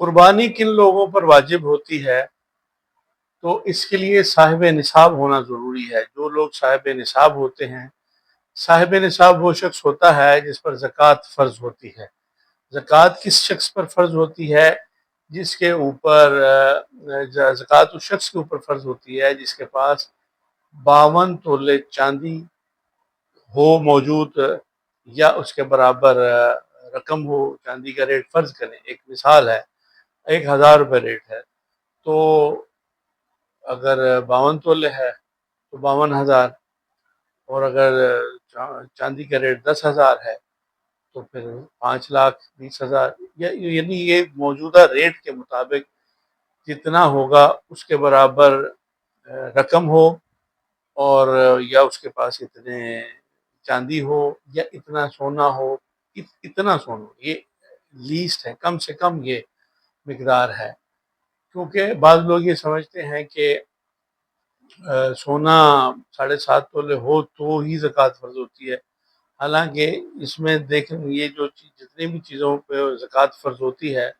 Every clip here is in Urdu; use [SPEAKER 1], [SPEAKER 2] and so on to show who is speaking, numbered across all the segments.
[SPEAKER 1] قربانی کن لوگوں پر واجب ہوتی ہے؟ تو اس کے لیے صاحب نصاب ہونا ضروری ہے۔ جو لوگ صاحب نصاب ہوتے ہیں، صاحب نصاب وہ شخص ہوتا ہے جس پر زکوٰۃ فرض ہوتی ہے۔ زکوٰۃ کس شخص پر فرض ہوتی ہے؟ جس کے اوپر زکوٰۃ اس شخص کے اوپر فرض ہوتی ہے جس کے پاس 52 تولے چاندی ہو موجود، یا اس کے برابر رقم ہو۔ چاندی کا ریٹ فرض کریں، ایک مثال ہے، 1000 روپے ریٹ ہے، تو اگر 52 تولے ہے تو 52,000، اور اگر چاندی کا ریٹ 10,000 ہے تو پھر 5,20,000، یعنی یہ موجودہ ریٹ کے مطابق جتنا ہوگا اس کے برابر رقم ہو، اور یا اس کے پاس اتنے چاندی ہو یا اتنا سونا ہو۔ اتنا سونا یہ لیسٹ ہے، کم سے کم یہ مقدار ہے، کیونکہ بعض لوگ یہ سمجھتے ہیں کہ سونا 7.5 تولے ہو تو ہی زکوٰۃ فرض ہوتی ہے۔ حالانکہ اس میں دیکھیں، یہ جو جتنی بھی چیزوں پہ زکوٰۃ فرض ہوتی ہے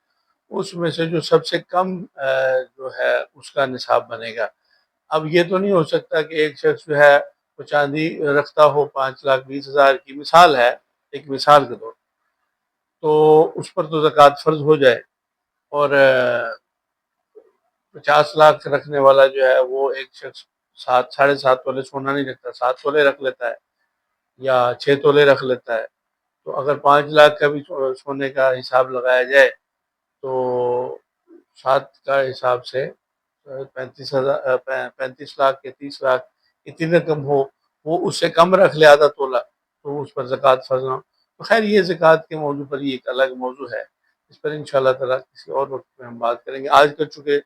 [SPEAKER 1] اس میں سے جو سب سے کم جو ہے اس کا نصاب بنے گا۔ اب یہ تو نہیں ہو سکتا کہ ایک شخص جو ہے وہ چاندی رکھتا ہو 5,20,000 کی، مثال ہے، ایک مثال کے طور، تو اس پر تو زکوٰۃ فرض ہو جائے، اور 50 لاکھ رکھنے والا جو ہے وہ ایک شخص 7.5 تولے سونا نہیں رکھتا، 7 تولے رکھ لیتا ہے یا 6 تولے رکھ لیتا ہے، تو اگر 5 لاکھ کا بھی سونے کا حساب لگایا جائے تو 7 کا حساب سے 35 لاکھ یا 30 لاکھ اتنی رقم ہو، وہ اس سے کم رکھ لے آدھا تولا، تو اس پر زکوٰۃ فرض نہ ہو۔ تو خیر، یہ زکوٰۃ کے موضوع پر یہ ایک الگ موضوع ہے، اس پر انشاءاللہ تعالیٰ کسی اور وقت میں ہم بات کریں گے۔ آج کل چونکہ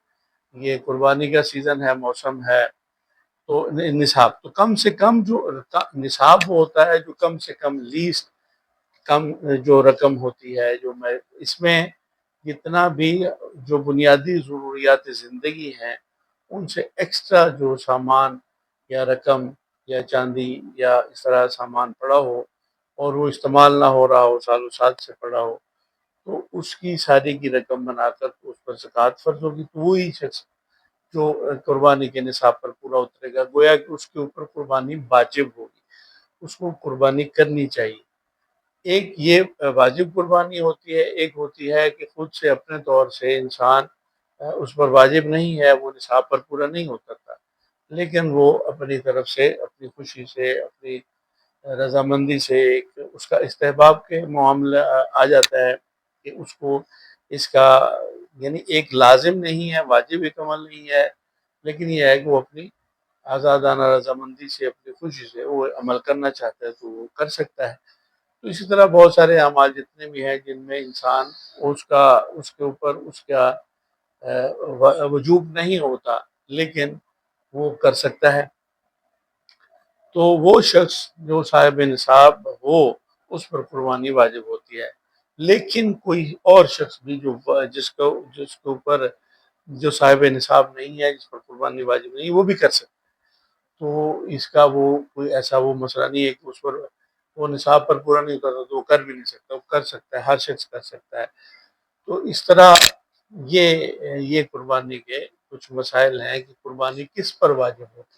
[SPEAKER 1] یہ قربانی کا سیزن ہے، موسم ہے، تو نصاب تو کم سے کم جو نصاب وہ ہوتا ہے جو کم سے کم لیسٹ کم جو رقم ہوتی ہے، جو میں اس میں جتنا بھی جو بنیادی ضروریات زندگی ہیں ان سے ایکسٹرا جو سامان یا رقم یا چاندی یا اس طرح سامان پڑا ہو اور وہ استعمال نہ ہو رہا ہو، سالوں سال سے پڑا ہو، تو اس کی ساری کی رقم بنا کر اس پر زکوٰۃ فرض ہوگی، تو وہی شخص جو قربانی کے نصاب پر پورا اترے گا، گویا کہ اس کے اوپر قربانی واجب ہوگی، اس کو قربانی کرنی چاہیے۔ ایک یہ واجب قربانی ہوتی ہے، ایک ہوتی ہے کہ خود سے اپنے طور سے انسان اس پر واجب نہیں ہے، وہ نصاب پر پورا نہیں ہوتا تھا، لیکن وہ اپنی طرف سے، اپنی خوشی سے، اپنی رضامندی سے اس کا استحباب کے معاملہ آ جاتا ہے کہ اس کو اس کا، یعنی ایک لازم نہیں ہے، واجب ایک عمل نہیں ہے، لیکن یہ ہے کہ وہ اپنی آزادانہ رضامندی سے، اپنی خوشی سے وہ عمل کرنا چاہتا ہے تو وہ کر سکتا ہے۔ تو اسی طرح بہت سارے اعمال جتنے بھی ہیں جن میں انسان اس کے اوپر اس کا وجوب نہیں ہوتا لیکن وہ کر سکتا ہے، تو وہ شخص جو صاحب نصاب ہو اس پر قربانی واجب ہوتی ہے۔ لیکن کوئی اور شخص بھی جس کے اوپر جو صاحب نصاب نہیں ہے، جس پر قربانی واجب نہیں، وہ بھی کر سکتا ہے۔ تو اس کا وہ کوئی ایسا وہ مسئلہ نہیں ہے کہ اس پر وہ نصاب پر پورا نہیں کرتا تو وہ کر بھی نہیں سکتا، وہ کر سکتا ہے، ہر شخص کر سکتا ہے۔ تو اس طرح یہ قربانی کے کچھ مسائل ہیں کہ قربانی کس پر واجب ہوتی ہے۔